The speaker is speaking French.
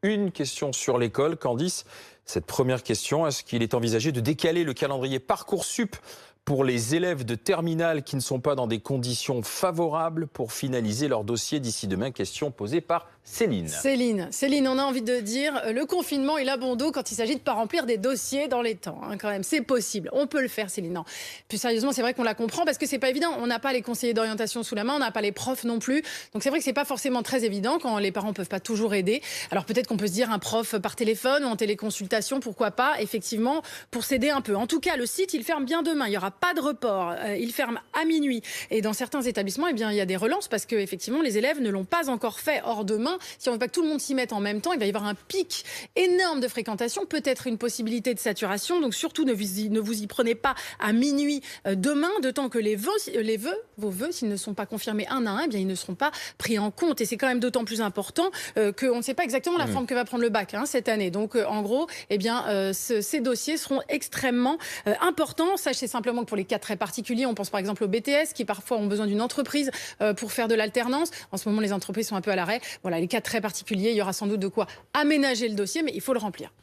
une question sur l'école. Candice, cette première question, est-ce qu'il est envisagé de décaler le calendrier Parcoursup pour les élèves de terminale qui ne sont pas dans des conditions favorables pour finaliser leur dossier d'ici demain? Question posée par Céline. Céline, on a envie de dire, le confinement, il a bon dos quand il s'agit de ne pas remplir des dossiers dans les temps. Quand même, c'est possible. On peut le faire, Céline. Non. Plus sérieusement, c'est vrai qu'on la comprend parce que c'est pas évident. On n'a pas les conseillers d'orientation sous la main, on n'a pas les profs non plus. Donc c'est vrai que c'est pas forcément très évident quand les parents peuvent pas toujours aider. Alors peut-être qu'on peut se dire un prof par téléphone ou en téléconsultation, pourquoi pas, effectivement, pour s'aider un peu. En tout cas, le site, il ferme bien demain. Il y aura pas de report. Il ferme à minuit. Et dans certains établissements, eh bien, il y a des relances parce que effectivement, les élèves ne l'ont pas encore fait. Or demain, si on ne veut pas que tout le monde s'y mette en même temps, il va y avoir un pic énorme de fréquentation, peut-être une possibilité de saturation. Donc surtout, ne vous y prenez pas à minuit demain, d'autant que vos vœux, s'ils ne sont pas confirmés un à un, eh bien, ils ne seront pas pris en compte. Et c'est quand même d'autant plus important qu'on ne sait pas exactement la forme que va prendre le bac cette année. Donc en gros, eh bien, ces dossiers seront extrêmement importants. Sachez simplement que pour les cas très particuliers, on pense par exemple au BTS qui parfois ont besoin d'une entreprise pour faire de l'alternance. En ce moment, les entreprises sont un peu à l'arrêt. Voilà, les cas très particulier, il y aura sans doute de quoi aménager le dossier, mais il faut le remplir.